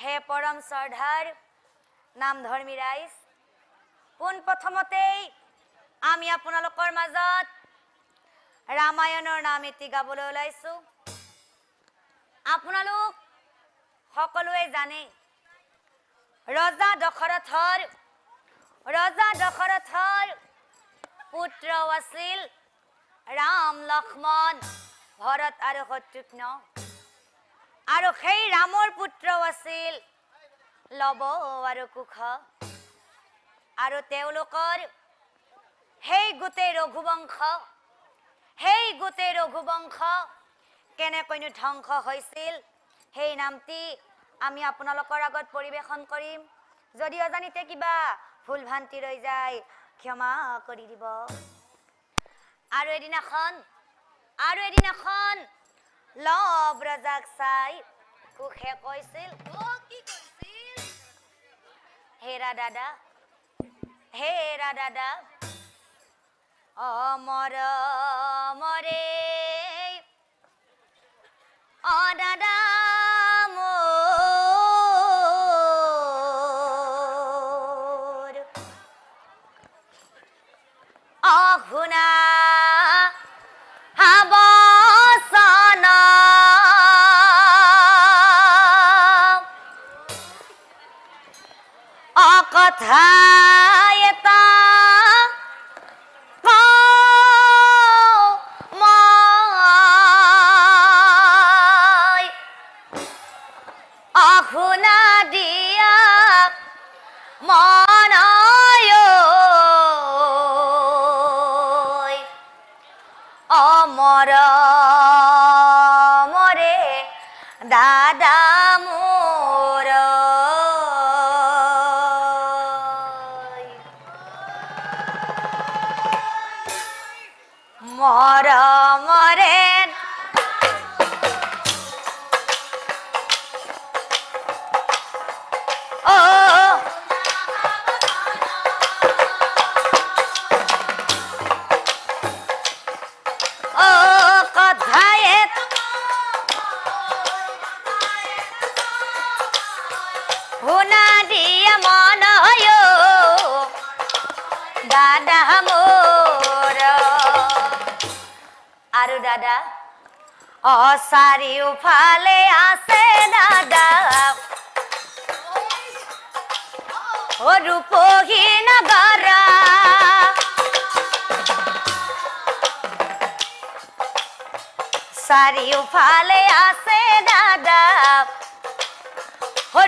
হে পৰম শ্ৰদ্ধাৰ নামধৰ্মী ৰাইজ, পোনপ্ৰথমতেই আমি আপোনালোকৰ মাজত ৰামায়ণৰ নাম এটি গাবলৈ ওলাইছো। আপোনালোক সকলোৱে জানে ৰজা দশৰথৰ পুত্ৰ আছিল ৰাম, লক্ষ্মণ, ভৰত আৰু শত্ৰুঘ্ন। আৰু সেই ৰামৰ পুত্ৰ আছিল লৱ আৰু কুশ। আৰু তেওঁলোকৰ সেই গোটেই ৰঘুবংশ কেনেকৈনো ধ্বংস হৈছিল সেই নামটি আমি আপোনালোকৰ আগত পৰিৱেশন কৰিম। যদি অজানিতে কিবা ভুল ভ্ৰান্তি ৰৈ যায় ক্ষমা কৰি দিব। আৰু এদিনাখন লৱ ৰজাক চাই কুশে কৈছিল, হেৰা দাদা অমৰ মৰে দাদা মোৰ শুনা বচন কথা এটা শুনা দিয়া মনয় অমৰ মৰে দাদা মোৰ মৰমৰে শুনা দিয়া মনয় দাদা মোৰ। আৰু দাদা চাৰিওফালে আছে দাদা ৰূপহী নগৰা। চাৰিওফালে আছে দাদা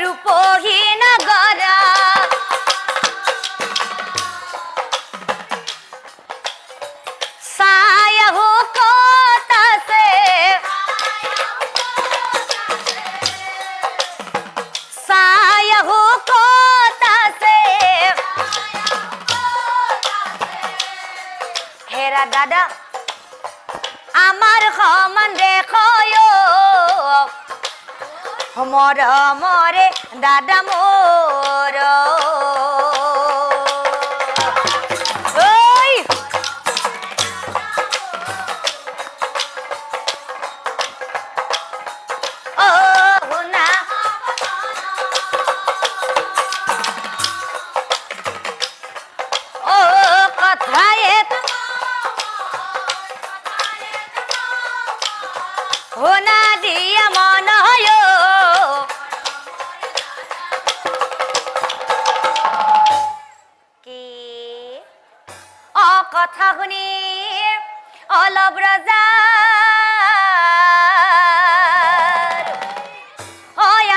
ৰূপহী নগৰা। ছায়াহু ক'ত আছে ছায়াহু ক'ত আছে হেৰা দাদা আমাৰ সমান দেখয় মৰমৰে দাদা মোৰ। শুনা কথা এটা শুনা দিয়া মনয় কথা শুনি অলপ ৰজাৰ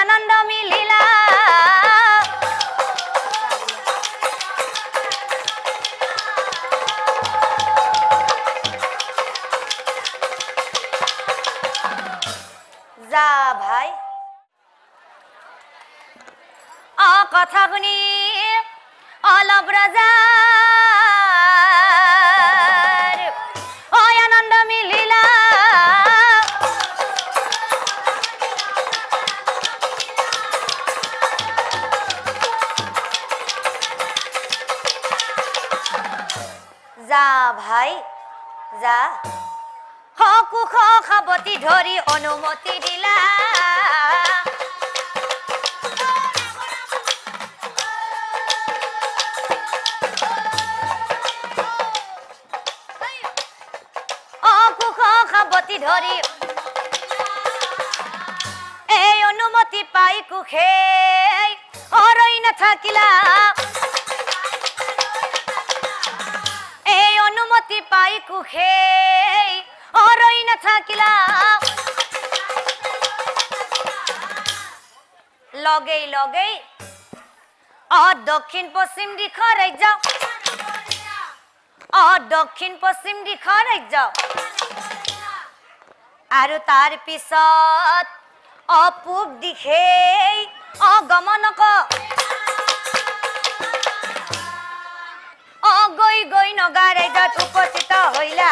আনন্দ মিলিলা। যা ভাই কথা শুনি অলপ ৰজাৰ আনন্দ মিলিলা। যা ভাই যা কুশ সাৱটি ধৰি অনুমতি দিলা। ধৰি এই অনুমতি পাই কুখেই অৰৈ নাথাকিলা এই অনুমতি পাই কুখেই অৰৈ নাথাকিলা লগেই লগেই দক্ষিণ পশ্চিম দিশৰ ৰাজ্য দক্ষিণ পশ্চিম দিশৰ ৰাজ্য আৰু তাৰ পিছত পূব দিশেই গমন গৈ গৈ নগা ৰাজ্যত উপস্থিত হৈলা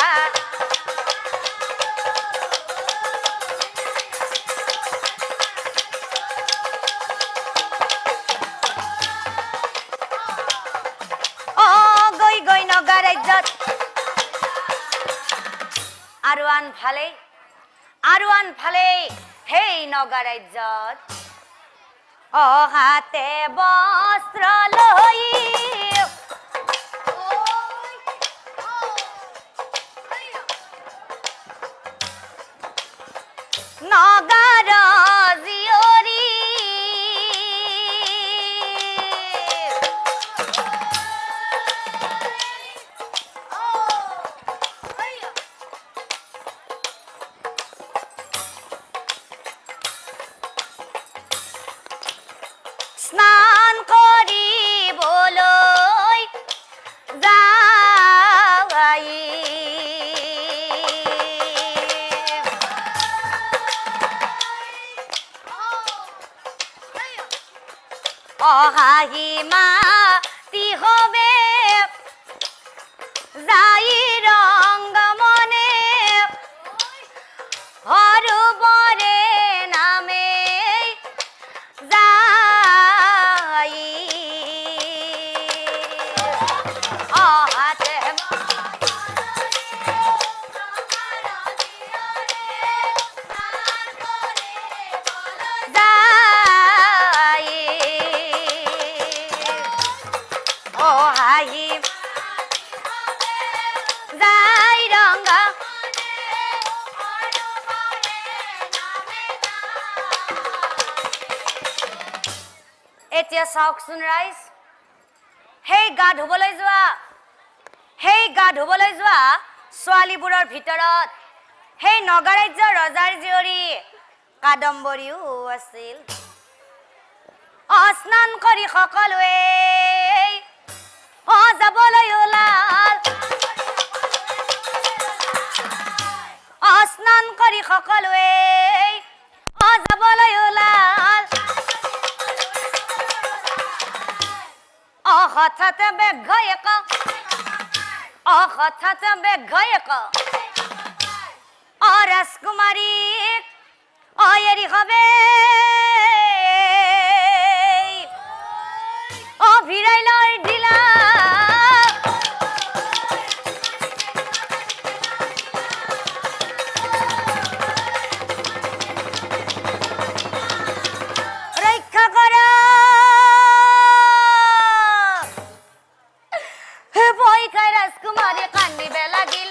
গৈ নগা ৰাজ্যত আৰু আনফালে সেই নগা ৰাজ্যত হাতে বস্ত্ৰ লৈ নগাৰ জীয়ৰী স্নান কৰিবলৈ যায় অহাহি মাতি হবে যাই ৰংগমনে হৰুবৰে নামে যাই অহাতে অহাহি যাই ৰংগা এতিয়া চাওকচোন ৰাইজ সেই গা ধুবলৈ যোৱা ছোৱালীবোৰৰ ভিতৰত সেই নগা ৰাজ্যৰ ৰজাৰ জীয়ৰী কাদম্বৰীও আছিল স্নান কৰি সকলোৱে যাবলৈ ওলাল স্নান কৰি সকলোৱে যাবলৈ ওলাল হঠাতে বেঘয়েক ৰাজকুমাৰীক এৰি হবে ভিৰাই লৈ দিলা ৰক্ষা কৰা ভয় খাই ৰাজকুমাৰী কান্দিব লাগিল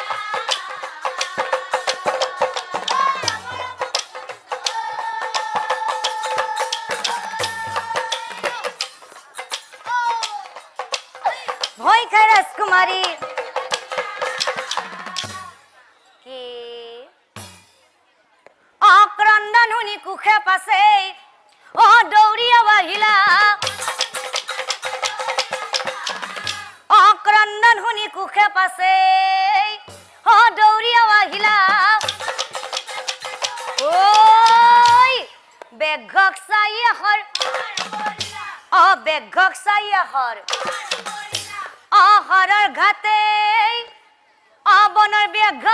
ভয় খাই ৰাজকুমাৰী কি ক্ৰন্দন শুনি কুখে পাছে দৌৰি আহিলা ক্ৰন্দন শুনি কুখে পাছে দৌৰি আহিলা ঐ বেঘক চাই হৰৰ ঘাটে বনৰ বেঘ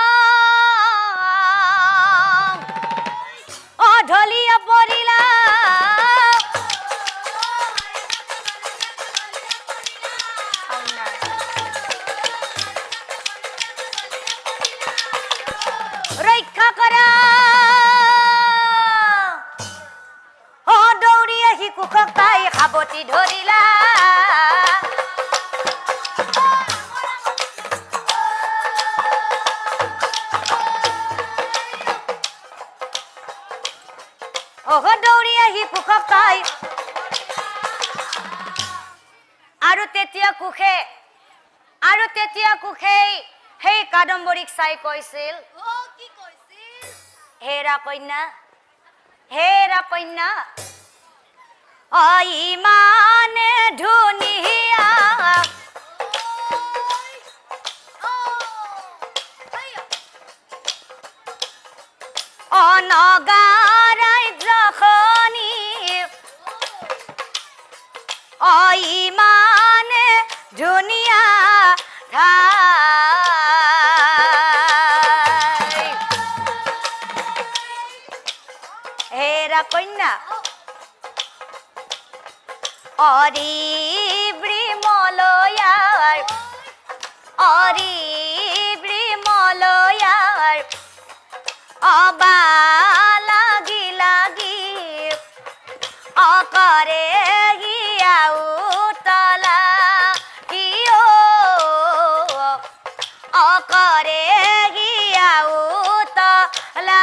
ঢলিয়া পৰিলা ৰক্ষা কৰা দৌৰি আহি কুকক তাই সাৱটি ধৰিলা আৰু তেতিয়া কুখে সেই কাদম্বৰীক চাই কৈছিল হেৰা কন্যা ইমানে ধুনীয়া নগাৰাই জখনি ইমানে ধুনীয়া ঠাই হেৰা কন্যা অৰিব্ৰিমলয়াৰ অবা লাগি অকৰে গিয়াও তলা কিয় অকৰে গিয়াও তলা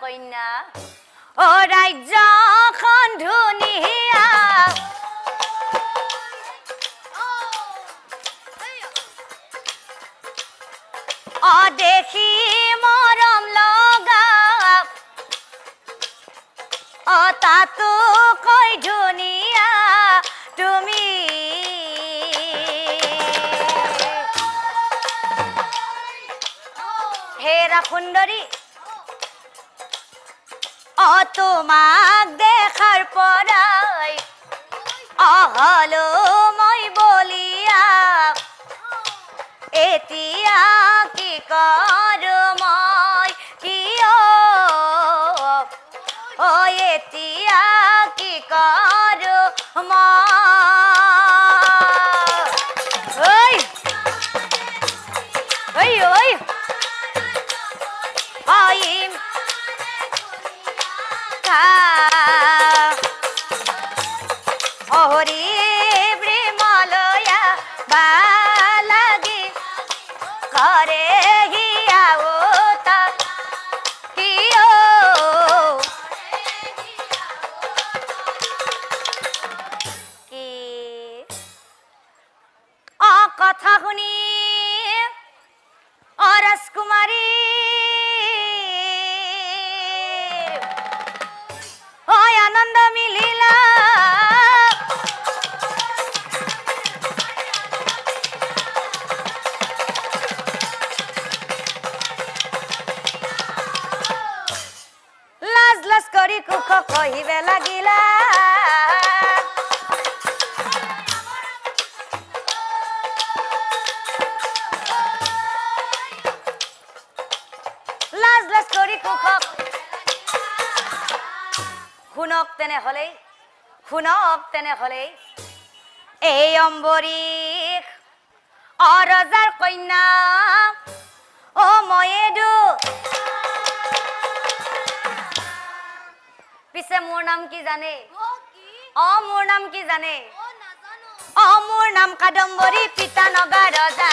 কন্যা ৰাজ্যখন ধুনীয়া দেখি মৰম লগা তাতো কৈ ধুনীয়া তুমি হেৰা সুন্দৰী তোমাক দেখাৰ পৰাই হলো মই বলিয়া এতিয়া কি কৰো মই কিয় এতিয়া কি কৰো মই অৰিব্ৰিমলয়া বালাগি ঘৰে গিয়াও কিয় কি কথা শুনি ৰাজকুমাৰী আনন্দ মিলিলা লাজ কৰি কুখ কহিবে লাগিলা লাজ কৰি কুখ শুনক তেনেহলে এই অম্বৰীশ ৰজাৰ কন্যা ময়েদু পিছে মোৰ নাম কি জানে মোৰ নাম কি জানে মোৰ নাম কাদম্বৰী পিতা নগা ৰজা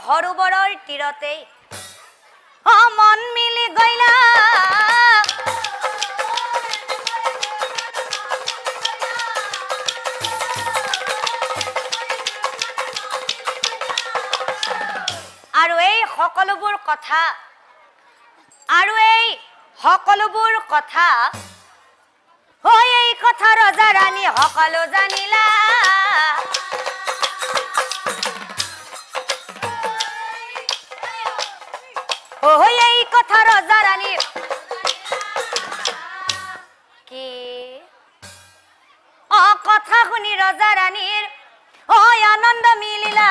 সৰোবৰৰ তীৰতে মন মিলি গইলা আৰু এই সকলোবোৰ কথা এই কথা ৰজা ৰাণী সকলো জানিলা ও এই কথা ৰজা ৰানীৰ কি কথা শুনি ৰজা ৰানীৰ ও আনন্দ মিলিলা